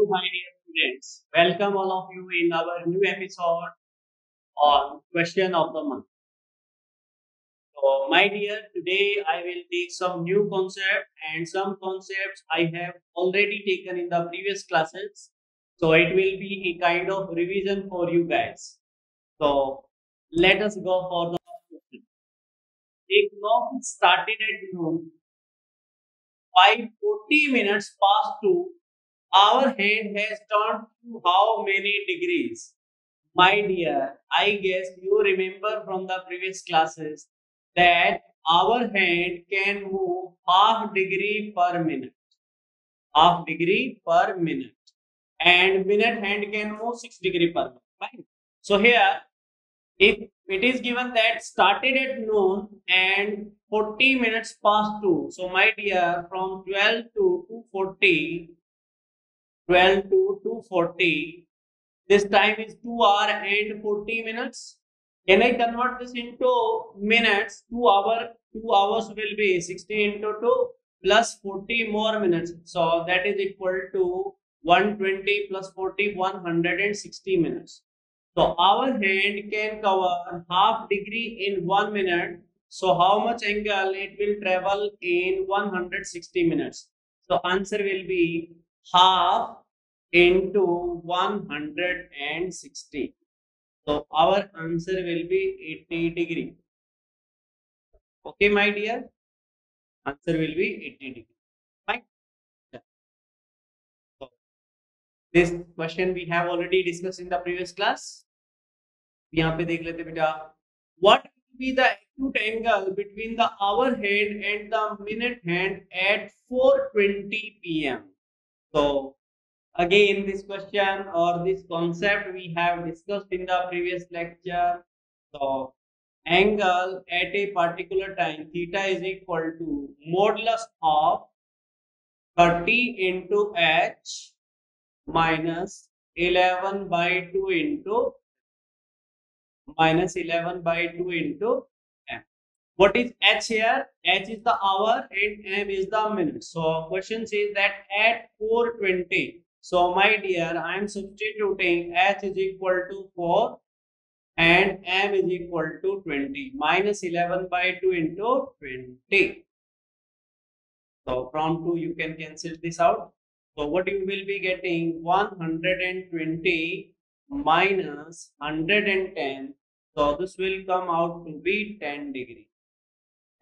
my dear students. Welcome all of you in our new episode on Question of the Month. So, my dear, today I will take some new concept and some concepts I have already taken in the previous classes. So, it will be a kind of revision for you guys. So, let us go for the first question. A clock started at noon, 5:40 minutes past 2. Our hand has turned to how many degrees? My dear, I guess you remember from the previous classes that our hand can move half degree per minute. Half degree per minute. And minute hand can move 6 degree per minute. Right? So here, if it is given that started at noon and 40 minutes past 2. So my dear, from 12 to 2:40, 12 to 2:40, this time is 2 hour and 40 minutes. Can I convert this into minutes? 2 hours will be 60 into 2 plus 40 more minutes. So that is equal to 120 plus 40, 160 minutes. So our hand can cover half degree in 1 minute. So how much angle it will travel in 160 minutes? So answer will be half into 160. So our answer will be 80 degree. Okay, my dear. Answer will be 80 degree. Fine. Yeah. So this question we have already discussed in the previous class. यहाँ पे देख लेते बेटा. What will be the acute angle between the hour hand and the minute hand at 4:20 p.m.? So again, this question or this concept we have discussed in the previous lecture. So, angle at a particular time theta is equal to modulus of 30 into h minus 11 by 2 into minus 11 by 2 into m. What is h here? H is the hour and m is the minute. So question says that at 4:20. So my dear, I am substituting h is equal to 4 and m is equal to 20. Minus 11 by 2 into 20. So from 2 you can cancel this out. So what you will be getting 120 minus 110. So this will come out to be 10 degree.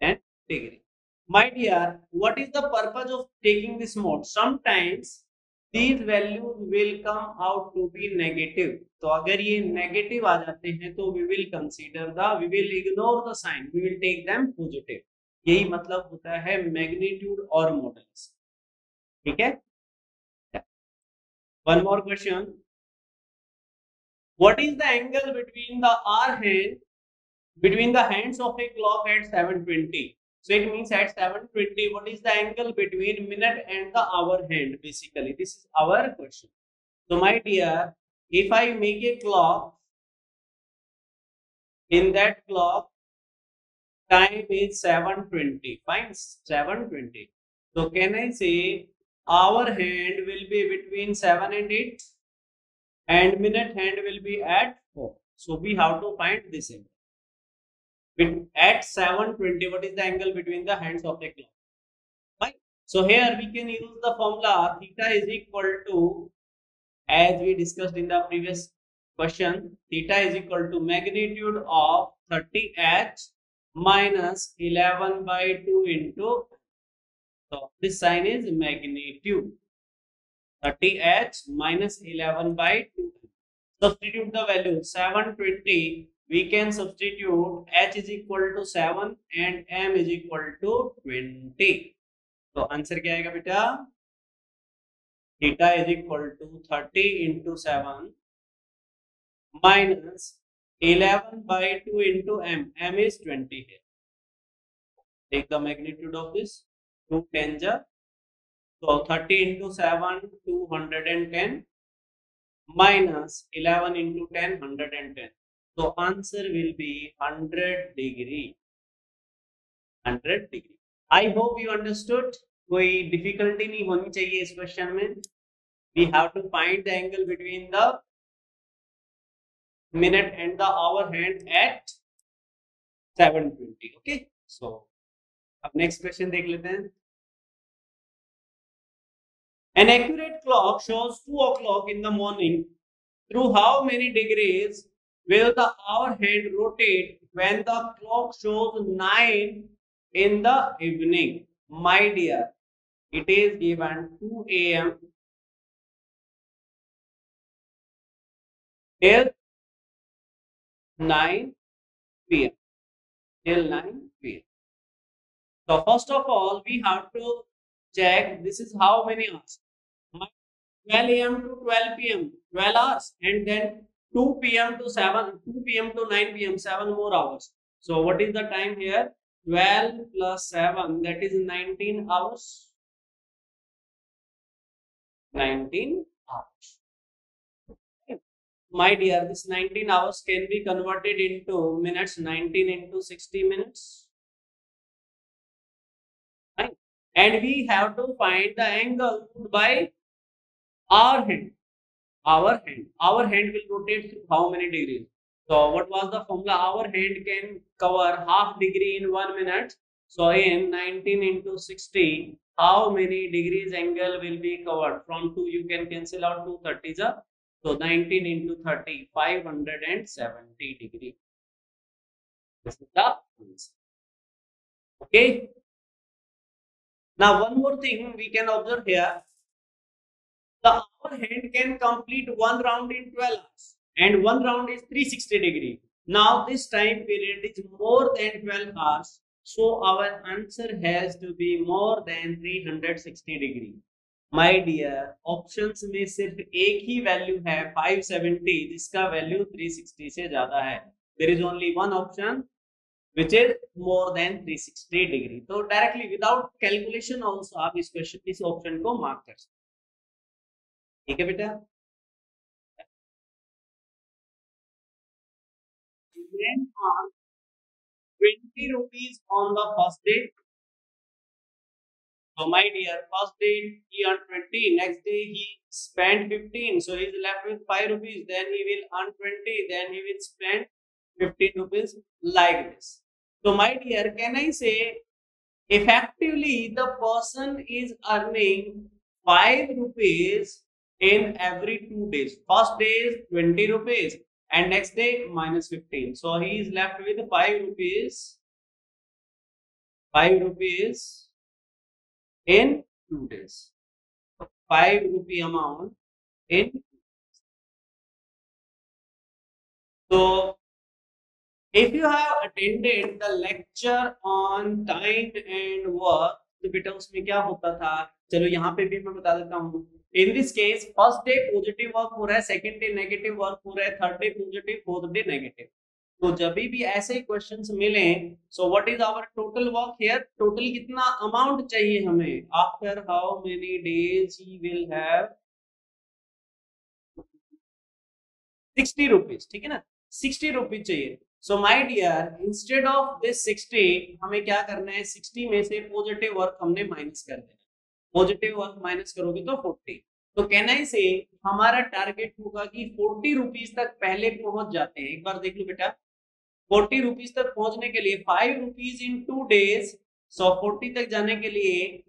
10 degree. My dear, what is the purpose of taking this mode? Sometimes these values will come out to be negative. तो अगर ये negative आ जाते हैं तो we will ignore the sign, we will take them positive. यही मतलब होता है magnitude और modulus. ठीक है? One more question. What is the angle between the hands of a clock at 7:20? So it means at 7:20, what is the angle between minute and the hour hand? Basically, this is our question. So my dear, if I make a clock, in that clock, time is 7:20. Fine, 7:20. So can I say hour hand will be between 7 and 8 and minute hand will be at 4. So we have to find this angle. At 7:20, what is the angle between the hands of the clock? Right. So here we can use the formula theta is equal to, as we discussed in the previous question, theta is equal to magnitude of 30h minus 11 by 2 into, so this sign is magnitude, 30h minus 11 by 2. Substitute the value 720. We can substitute h is equal to 7 and m is equal to 20. तो answer क्या आएगा बेटा? Theta is equal to 30 into 7 minus 11 by 2 into m. M is 20 here. Take the magnitude of this. 2 10 ja. So 30 into 7, 210 minus 11 into 10, 110. So answer will be 100 degree. 100 degree. I hope you understood. कोई difficulty नहीं होनी चाहिए इस question में. we have to find the angle between the minute and the hour hand at 7:20. Okay, so अब next question देख लेते हैं. An accurate clock shows 2 o'clock in the morning. Through how many degrees will the hour hand rotate when the clock shows 9 in the evening? My dear, it is given 2 a.m. till 9 p.m. till 9 p.m. So first of all, we have to check this is how many hours. 12 a.m. to 12 p.m. 12 hours, and then 2 p.m. to 2 p.m. to 9 p.m. 7 more hours. So what is the time here? 12 plus 7, that is 19 hours. 19 hours. My dear, this 19 hours can be converted into minutes. 19 into 60 minutes. Right? And we have to find the angle by our hand. Our hand will rotate through how many degrees? So what was the formula? Our hand can cover half degree in 1 minute. So in 19 into 60, how many degrees angle will be covered? From 2 you can cancel out 230s. So 19 into 30, 570 degree. This is the answer. Okay. Now one more thing we can observe here. The hour hand can complete one round in 12 hours, and one round is 360 degree. Now this time period is more than 12 hours, so our answer has to be more than 360 degree. My dear, options में सिर्फ एक ही value है 570, जिसका value 360 से ज्यादा है. There is only one option which is more than 360 degree. तो directly without calculation also आप इस क्वेश्चन इस ऑप्शन को मार्क कर सकते. ठीक है बेटा. Spent on 20 rupees on the first day. So my dear, first day he earned 20, next day he spent 15, so he is left with 5 rupees, then he will earn 20, then he will spend 15 rupees, like this. So my dear, can I say effectively the person is earning 5 rupees in every 2 days. First day is 20 rupees and next day minus 15. So he is left with 5 rupees. 5 rupees in 2 days. 5 rupee amount in 2 days. So if you have attended the lecture on time and work, तो बेटा उसमें क्या होता था, चलो यहाँ पे भी मैं बता देता हूँ. In this case, first day positive work हो रहा है, second day negative वर्क हो रहा है, third day positive, fourth day negative. तो जब भी ऐसे क्वेश्चंस मिले, so what is our total work here? Total कितना अमाउंट चाहिए हमें? After how many days he will have 60 rupees, ठीक है ना? 60 rupees चाहिए. So my dear, instead of this 60, हमें क्या करना है? 60 में से पॉजिटिव वर्क हमने माइनस कर देना. पॉजिटिव वर्क माइनस करोगे तो 40. तो कैन आई से हमारा टारगेट होगा कि 40 रुपीज तक पहले पहुंच जाते हैं. एक बार देख लो बेटा, 40 रुपीज तक पहुंचने के लिए 5 रुपीज इन 2 डेज. सो 40 तक जाने के लिए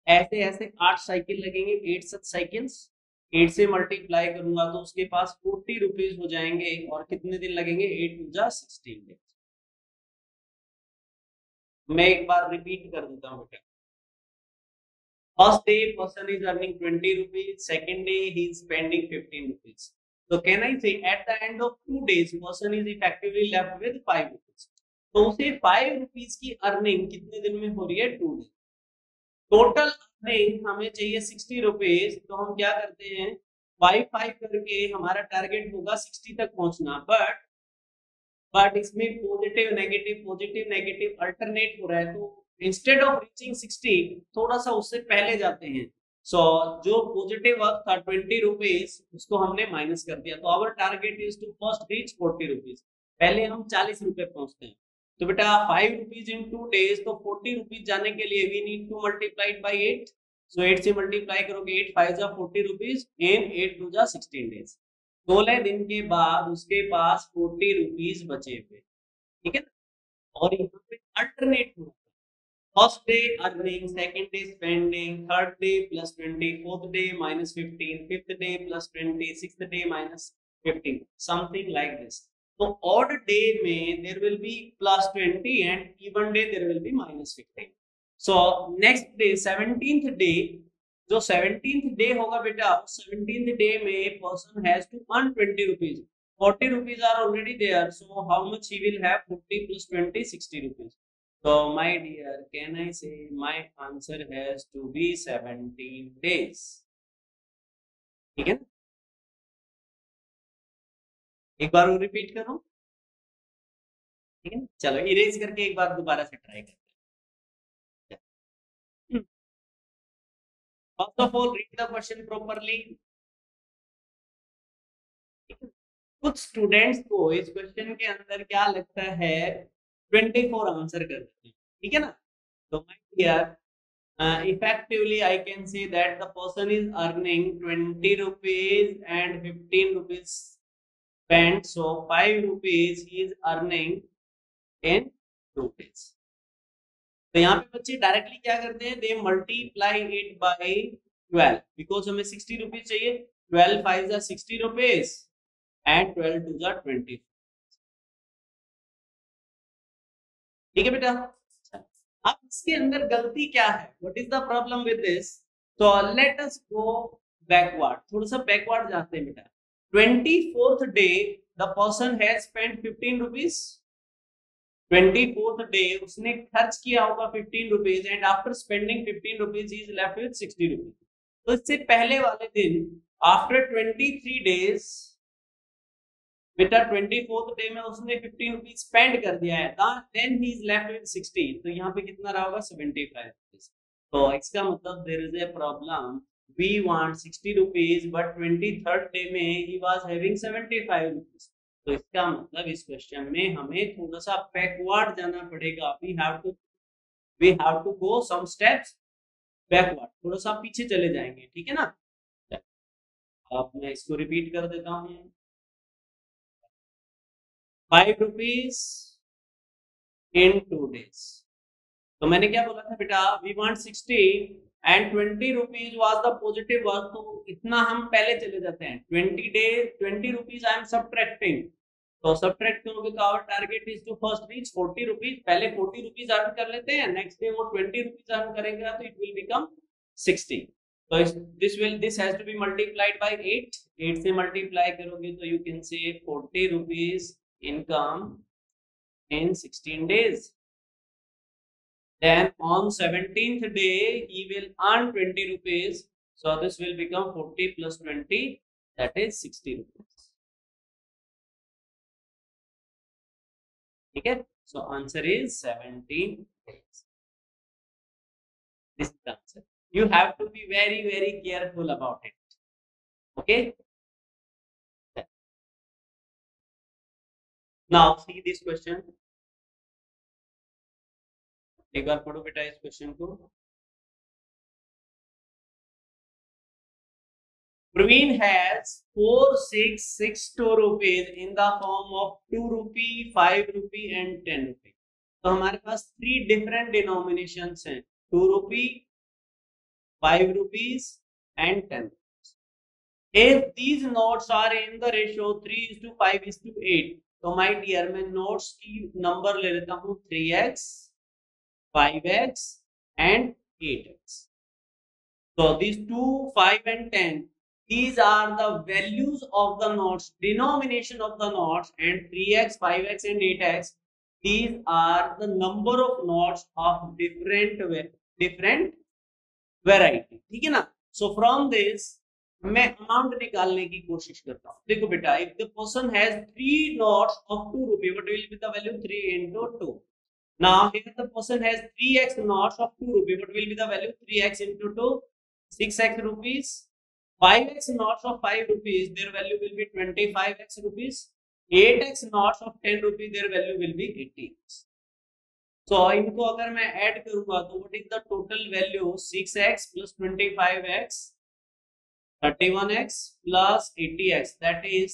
ऐसे ऐसे 8 साइकिल लगेंगे, 8 सच साइकिल्स. 8 से मल्टीप्लाई करूंगा तो उसके पास 40 रुपीज हो जाएंगे. और कितने दिन लगेंगे? 8 टू जा 16 डेज. मैं एक बार रिपीट कर देता हूँ बेटा. First day person is earning 20 rupees, second day he is spending 15 rupees. So can I say at the end of 2 days person is effectively left with 5 rupees. तो उसे 5 rupees की अर्निंग कितने दिन में हो रही है? 2 दिन. टोटल अर्निंग हमें चाहिए 60 रुपीज. तो हम क्या करते हैं? 5 करके हमारा टारगेट होगा 60 तक पहुंचना. बट इसमें पॉजिटिव नेगेटिव अल्टरनेट हो रहा है. तो इंस्टेड ऑफ रीचिंग 60 थोड़ा सा उससे पहले जाते हैं. सो जो पॉजिटिव वर्क था 20 रुपीज उसको हमने माइनस कर दिया. तो our target is to first reach 40 rupees. पहले हम 40 रुपए पहुंचते हैं. तो बेटा 5 रुपीज इन 2 डेज, तो 40 रुपीज जाने के लिए we need to multiplied by 8. So 8 से मल्टीप्लाई करोगे, 8 5 जा 40 रुपीज इन 8 2 जा 16 डेज। 16 दिन के बाद उसके पास 40 रुपीज बचे हुए, ठीक है ना। और यहाँ पे अल्टरनेट हो, first day earning, second day spending, third day plus 20, fourth day minus 15, fifth day plus 20, sixth day minus 15, something like this. तो ऑड डे में there will be plus 20 and even day there will be minus 15। So next day 17th day, जो 17th day होगा बेटा, 17th day में person has to earn 20 rupees, 40 rupees are already there, so how much he will have? 40 plus 20, 60 rupees. So my dear, can I say my answer has to be 17 days? ठीक है ना, एक बार वो repeat करो, ठीक है ना। चलो इरेज करके एक बार दोबारा से ट्राई करते हैं। First of all read the question properly. कुछ स्टूडेंट्स को इस क्वेश्चन के अंदर क्या लगता है, 24 आंसर कर देते हैं, ठीक है ना। तो my dear, effectively I can say that the person is earning 20 rupees and 15 rupees spent, so 5 rupees he is earning in 2 days। तो यहाँ पे बच्चे डायरेक्टली क्या करते हैं, दे मल्टीप्लाई इट बाय 12 बिकॉज हमें 60 रुपीज चाहिए। 12 5 जा 60 रुपीज एंड 12 2 जा 20, ठीक है बेटा। अब इसके अंदर गलती क्या है, what is the problem with this. तो लेट अस गो बैकवर्ड, थोड़ा सा बैकवर्ड जाते हैं बेटा। 24th day the person has spent 15 rupees, 24th day उसने खर्च किया होगा 15 rupees and after spending 15 rupees he is left with 60 rupees. तो इससे पहले वाले दिन आफ्टर 23 डेज बेटा 24th डे में उसने 15 रुपीज स्पेंड कर दिया है, then he is left with 60। तो यहाँ पे कितना रहा होगा, 75 रुपीज। तो इसका मतलब there is a problem, we want 60 rupees but 23rd day में ही वाज हैविंग 75 रुपीज। तो इसका मतलब इस क्वेश्चन में हमें थोड़ा सा बैकवर्ड जाना पड़ेगा। We have to go some steps backward, थोड़ा सा पीछे चले जाएंगे, ठीक है ना। अब मैं इसको रिपीट कर देता हूँ। 5 रुपीज इन 2 डेज। तो मैंने क्या बोला था बेटा, we want 60 and 20 rupees was the positive work. तो इतना हम पहले चले जाते हैं, 20 रुपीज आई एम सब्ट्रैक्टिंग। तो सब्ट्रैक्ट करोगे तो our target is to first reach 40 rupees. पहले 40 रुपीज अर्न कर लेते हैं, नेक्स्ट डे वो 20 रुपीज अर्न करेंगे तो इट विल बिकम 60। तो this has to be multiplied by 8। 8 से मल्टीप्लाई करोगे तो you can say 40 rupees income in 16 days। Then on 17th day he will earn 20 rupees, so this will become 40 plus 20, that is 60 rupees, ठीक है। So answer is 17 days, this is the answer। You have to be very careful about it, okay। Now see this question, एक बार पढ़ो बेटा इस question को। Praveen has 4662 rupees in the form of 2 rupee, 5 rupee and 10 rupee। तो हमारे पास 3 different denominations हैं, 2 rupee, 5 rupees and 10 rupees। If these notes are in the ratio 3:5:8, तो my dear मैं notes की नंबर ले लेता हूँ 3x, 5x and 8x। So these 2, 5 and 10, these are the values of the notes, denomination of the notes, and 3x, 5x and 8x, these are the number of notes of different variety, ठीक है ना। So from this मैं amount निकालने की कोशिश करता हूँ। देखो बेटा, if the person has 3 notes of 2 rupee, what will be the value? 3 into 2। Now here the person has 3x notes of 2 rupee, what will be the value? 3x into 2, 6x rupees। 5x notes of 5 rupees, their value will be 25x rupees। 8x notes of 10 rupees, their value will be 80x। सो इनको अगर मैं add करूंगा तो what is the total value 6x plus 25x 31x plus 80x, that is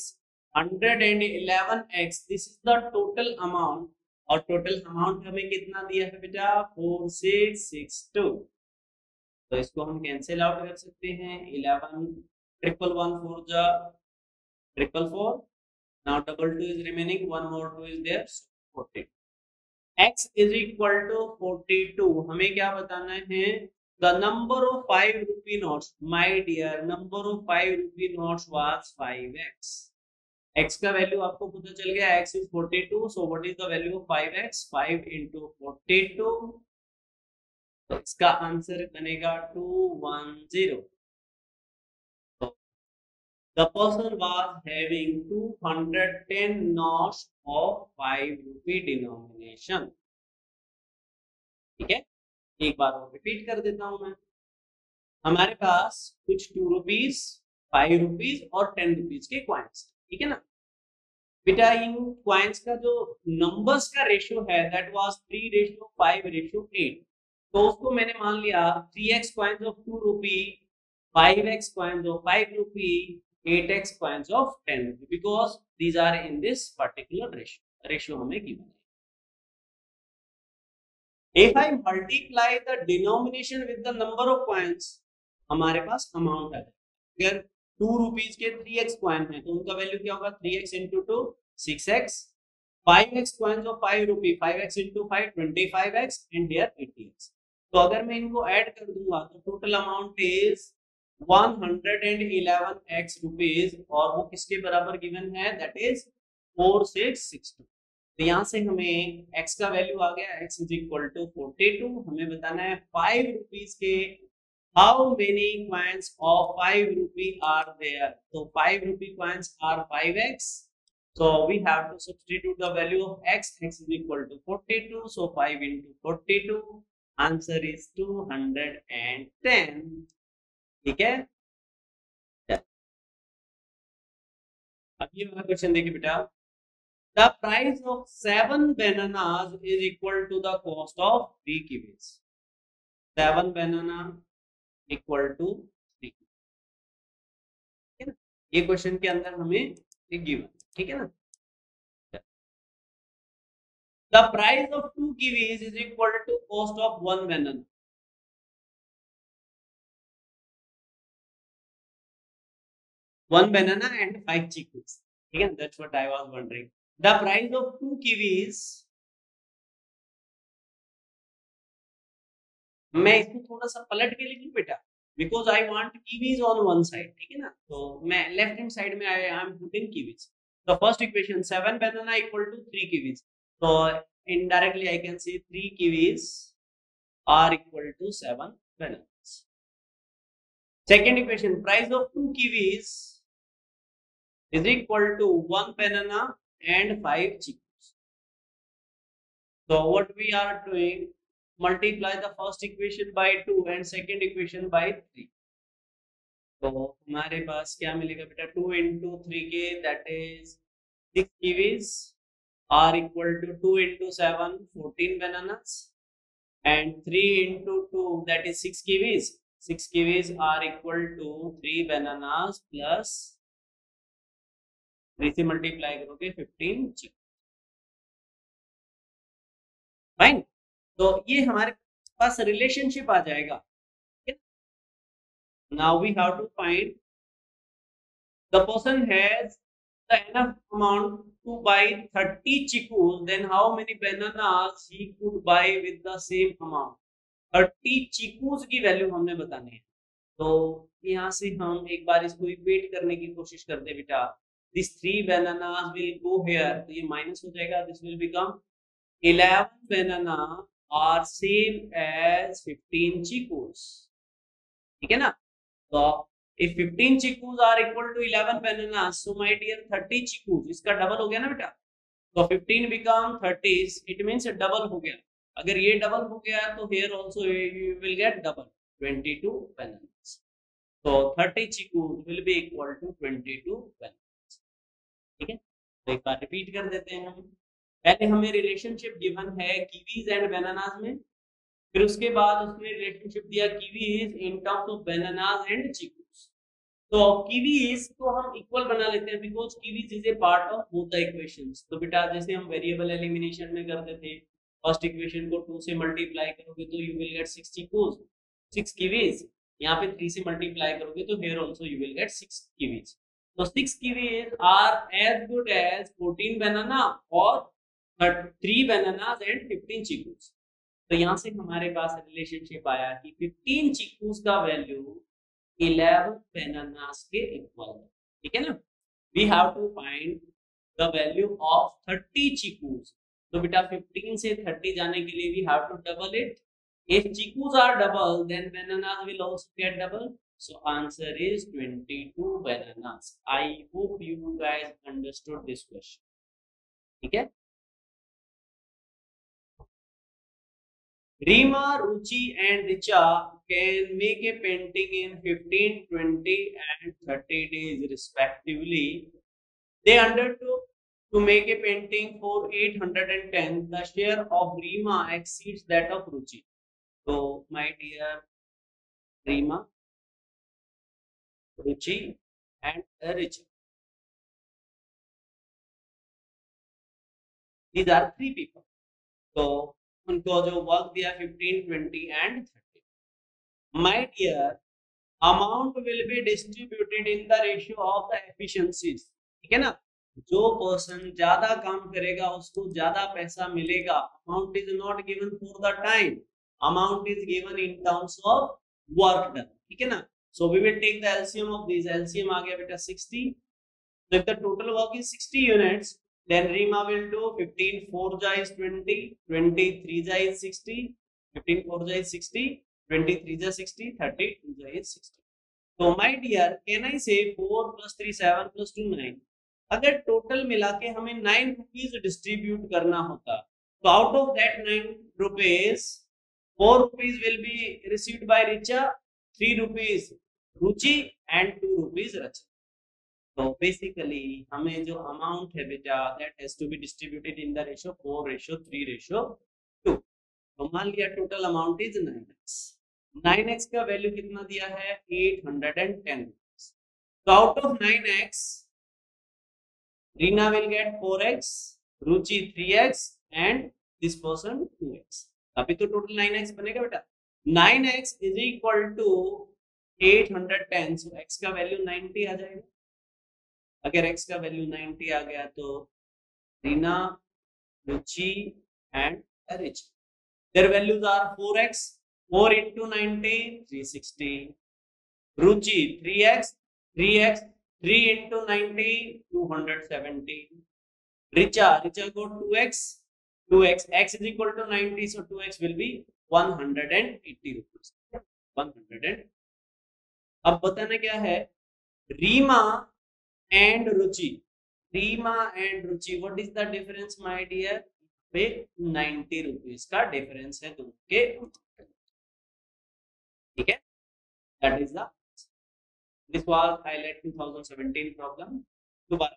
111x. this is the total amount, और total amount हमें कितना दिया है बेटा 4662. तो इसको हम कैंसिल आउट कर सकते हैं. 11 ट्रिपल 1 4 जा triple 4. now double 2 is remaining, one more 2 is there, so 40. x is equal to 42. हमें क्या बताना है? the number of 5 rupee notes, my dear, number of 5 rupee notes was 5x. x का value आपको पता चल गया, x is 42. so what is the value of 5x? 5 into 42. तो इसका आंसर बनेगा 210. तो the person was having 210 notes of 5 rupee denomination. ठीक है, एक बार और रिपीट कर देता हूं मैं. हमारे पास कुछ 2 रुपीज 5 रुपीज और 10 रुपीज के कॉइन्स, ठीक है ना बेटा. इन कॉइन्स का जो नंबर्स का रेशियो है दैट वाज 3:5:8. तो उसको मैंने मान लिया 3x coins of 2 rupee, 5x coins of 5 rupee, 8x coins of 10 rupee, because these are in this particular ratio हमें गिवन है. If I multiply the denomination with the number of coins, हमारे पास amount है. अगर 2 rupees के 3x coin है तो उनका value क्या होगा? 3x into 2 6x. 5x coins of 5 rupee, 5x into 5 25x and here 80x. तो अगर मैं इनको ऐड कर दूंगा तो total amount is 111x rupees, और वो किसके बराबर गिवन है? That is 4662. तो यहाँ से हमें x का वैल्यू आ गया, x इज इक्वल टू 42. हमें बताना है 5 रुपीज के how many coins of 5 rupee are there. तो 5 rupee coins are 5x. so we have to substitute the value of x. x is equal to 42. so 5 into 42, answer is 210. ठीक है. अब ये वाला क्वेश्चन देखिए बेटा. The price of 7 bananas is equal to the cost of 3 kiwis. 7 banana equal to 3. ठीक है ना, ये क्वेश्चन के अंदर हमें एक गिवन, ठीक है ना. The price of 2 kiwis is equal to cost of 1 banana. One banana and 5 chicos. ठीक है, that's what I was wondering. The price of 2 kiwis, मैं इसको थोड़ा सा पलट के लिखूं बेटा, because I want kiwis on one side. ठीक है ना, तो मैं लेफ्ट हैंड साइड में I am putting kiwis. The first equation 7 banana equal to 3 kiwis. So indirectly I can say 3 kiwis are equal to 7 bananas. Second equation, price of 2 kiwis is equal to 1 banana and 5 chicos. So what we are doing, multiply the first equation by 2 and second equation by 3. तो हमारे पास क्या मिलेगा बेटा? 2 into 3k, that is 6 kiwis are equal to 2 into 7 14 bananas, and 3 into 2, that is 6 kiwis. 6 kiwis are equal to 3 bananas plus 3 से multiply करोगे 15 चिक. Fine. तो ये हमारे पास रिलेशनशिप आ जाएगा. Now we have to find the person has the enough amount to buy 30 chicos, then how many bananas he could buy with the same amount. 30 chicos की value हमने बतानी है. तो यहाँ से हम एक बार इसको इक्वेट करने की कोशिश करते हैं बेटा. These 3 bananas will go here, तो ये माइनस हो जाएगा. This will become 11 banana are same as 15 chicos. ठीक है ना. तो if 15 chicos are equal to 11 bananas, so my dear 30 chicos, इसका डबल हो गया ना बेटा. तो 15 become 30, it means डबल हो गया. अगर ये डबल हो गया तो here also you will get double, 22 bananas. So 30 chicos will be equal to 22 bananas. ठीक है, तो एक बार रिपीट कर देते हैं हम. पहले हमें रिलेशनशिप गिवन है कीवीज एंड बनानास में, फिर उसके बाद उसने रिलेशनशिप दिया kiwis in terms of bananas and chikoos. तो कीवीज को हम इक्वल बना लेते हैं because kiwis is a part of both the equations. तो बेटा जैसे हम वेरिएबल एलिमिनेशन में करते थे, फर्स्ट इक्वेशन को 2 से मल्टीप्लाई करोगे तो you will get 6 chikoos, 6 kiwis. यहाँ पे 3 से मल्टीप्लाई करोगे तो here also you will get 6 kiwis. तो 6 kiwis are as good as 14 banana और 3 बनानास एंड 15 चीकूस। तो यहाँ से हमारे पास रिलेशनशिप आया कि 15 चीकूस का वैल्यू 11 बनानास के इक्वल है, ठीक है ना। We have to find the value of 30 chikoos. तो बेटा 15 से 30 जाने के लिए we have to double it. If chikoos are double then bananas will also get double. So answer is 22 bananas. I hope you guys understood this question. ठीक है। Rima, Ruchi and Richa can make a painting in 15, 20 and 30 days respectively. They undertook to make a painting for 810. The share of Rima exceeds that of Ruchi. So my dear Rima, Ruchi and Richa, these are 3 people. तो उनको जो work दिया 15, 20 and 30. My dear, amount will be distributed in the ratio of the efficiencies. ठीक है ना, जो person ज्यादा काम करेगा उसको ज्यादा पैसा मिलेगा। Amount is not given for the time, amount is given in terms of work done, ठीक है ना। So we will take the LCM of this. LCM आ गया बेटा 60। So if the total work is 60 units, then Rima will do 15 4 ja is 20, 20 3 ja is 60, 15 4 ja is 60, 20 3 ja 60, 30 2 ja is 60. So my dear, can I say 4 plus 3 7 plus 2 9? अगर total मिला के हमें 9 rupees distribute करना होता, तो out of that 9 rupees 4 rupees will be received by Richa, 3 rupees Ruchi and 2 rupees Racha. तो basically हमें जो अमाउंट है बेटा that has to be distributed in the ratio 4:3:2। तो मान लिया total amount is 9x। 9x का वैल्यू कितना दिया है 810। तो out of 9x Reena will get 4x, Ruchi 3x and this person 2x। अभी तो टोटल 9x बनेगा बेटा। 9x is equal to 810, so x का वैल्यू 90 आ जाएगा। अगर x का वैल्यू 90 आ गया तो Reena, Ruchi and Rich, their values are 4x, 4 into 90 360, Ruchi 3x, 3x 3 into 90 270, richa got 2x, 2x, x is equal to 90, so 2x will be 180 rupees, 100। अब बताना क्या है, Reema and Ruchi, Reema and Ruchi, what is the difference my dear, पे 90 rupees का difference है दोनों के, ठीक है। That is the this was highlight 2017 problem. दोबारा,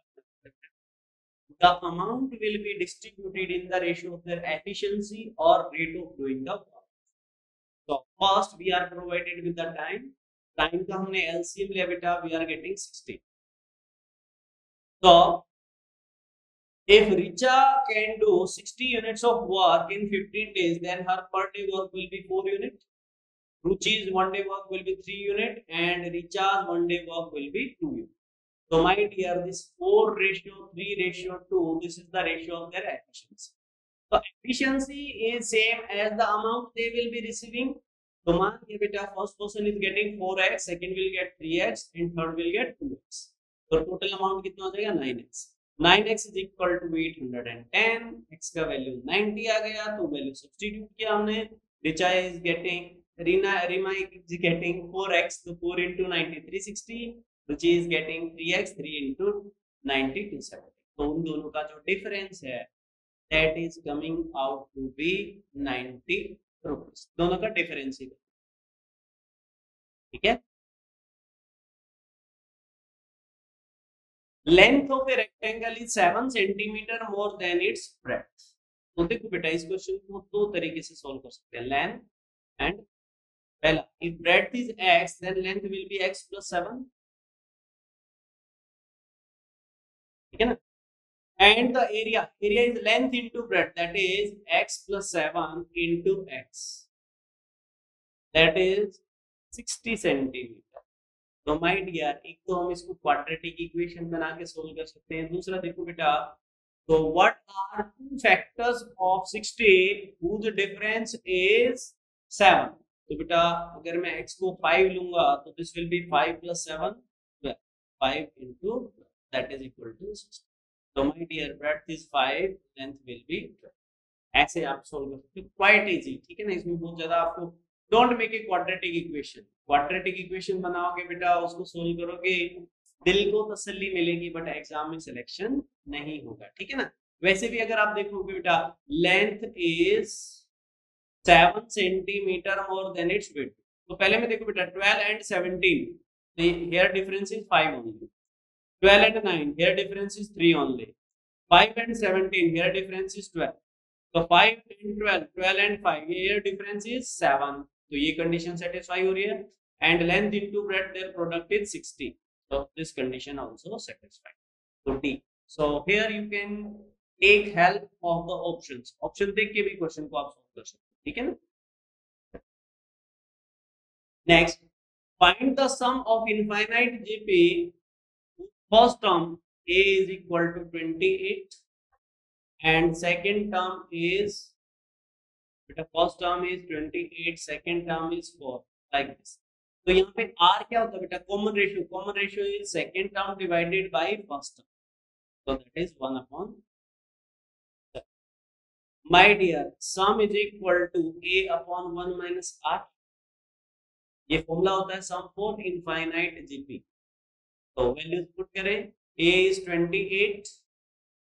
the amount will be distributed in the ratio of their efficiency or rate of doing the work. So first we are provided with the time का हमने LCM लिया बेटा, we are getting 60। So if Richa can do 60 units of work in 15 days, then her per day work will be 4 units. Ruchi's 1 day work will be 3 units and Richa's 1 day work will be 2 units. So my dear, this 4:3:2, this is the ratio of their efficiency. So efficiency is same as the amount they will be receiving. So मान लिया बेटा first person is getting 4x, second will get 3x and third will get 2x. तो total amount कितना हो जाएगा 9x। 9x is equal to 810, x का value 90 आ गया तो वैल्यू सब्स्टिट्यूट किया हमने। Richa is getting, Reema is getting 4x, तो 4 into 90 360, Ruchi is getting 3x, 3 into 90 270। तो उन दोनों का जो डिफरेंस है that is coming out to be 90 rupees, दोनों का डिफरेंस ही, ठीक है। Length of a rectangle is 7 centimeter more than its breadth. तो देखो बेटा इस क्वेश्चन को दो तरीके से सॉल्व कर सकते हैं, लेंथ एंड पहला, if breadth is x then length will be x plus 7, ठीक है ना, and the area is length into breadth, that is x plus 7 into x, that is 60 centimetre. तो माय डियर एक तो हम इसको क्वाड्रेटिक इक्वेशन बना के सोल्व कर सकते हैं, दूसरा देखो बेटा, तो what are two factors of 60 whose difference is 7। तो बेटा अगर मैं x को 5 लूंगा तो this will be 5 plus 7 12, 5 into that is equal to 60। तो my dear breadth is 5, length will be 12। ऐसे आप सोल्व कर सकते हो, क्वाइट इजी, ठीक है ना, इसमें बहुत ज्यादा आपको don't make a quadratic equation. Quadratic equation बनाओगे बेटा, उसको सोल्व करोगे, दिल को तसल्ली मिलेगी बट एग्जाम में सिलेक्शन नहीं होगा, ठीक है ना। वैसे भी अगर आप देखोगे बेटा, length is 7 centimetre more than it's width, तो पहले में देखो बेटा 12 and 17, here difference is 5 only, 12 and 9, here difference is 3 only, 5 and 17, here difference is 12, तो 5 and 12, 12 and 5, here difference is 7, तो ये condition satisfy हो रही है, and length into breadth their product is 60, so this condition also satisfied, so D। so here you can take help of the options, option देख के भी question को आप solve कर सकते हैं, ठीक है ना। next, find the sum of infinite GP, first term A is equal to 28 and second term is, बेटा first term is 28, second term is 4, like this। तो यहाँ पे R क्या होता है बेटा, common ratio is second term divided by first term, so that is 1 upon 7। my dear sum is equal to A upon 1 minus R, ये formula होता है सम फॉर इनफाइनाइट जीपी। तो वैल्यूज पुट करें, A is 28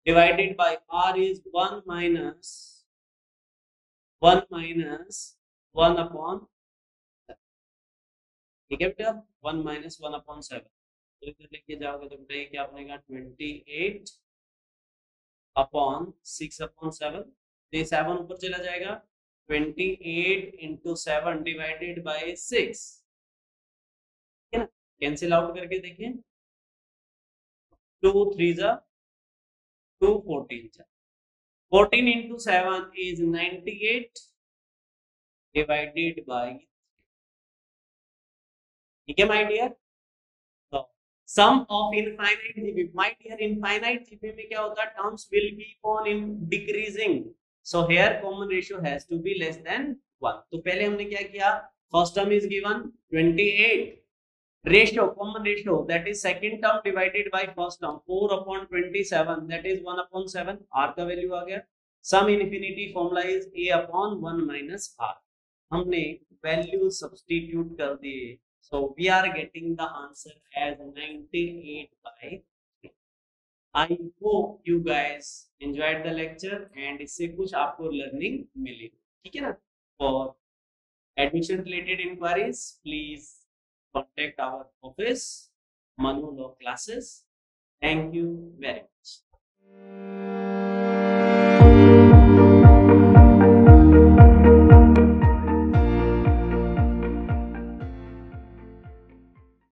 divided by R is 1 minus 1 upon 7, ठीक है बेटा, 1 minus 1 upon 7, तो इधर लेके जाओगे तो बेटा ये क्या बनेगा, 28 upon 6 upon 7, तो ये 7 ऊपर चला जाएगा, 28 into 7 divided by 6, ठीक है ना, कैंसिल आउट करके देखिए, 2 3 जा 2 14 जा, 14 into 7 is 98 divided by, ठीक है माय डियर। तो sum of infinite GP, my dear infinite GP में क्या होता है, terms will keep on in decreasing, so here common ratio has to be less than 1। तो पहले हमने क्या किया, first term is given 28, ratio common ratio that is second term divided by first term 4 upon 27, that is 1 upon 7, r का value आ गया, sum infinity formula is A upon 1 minus R, हमने value substitute कर दिए, so we are getting the answer as 98 by 3। I hope you guys enjoyed the lecture and इससे कुछ आपको learning मिली, ठीक है ना। For admission related inquiries please contact our office, Manu Law Classes। Thank you very much।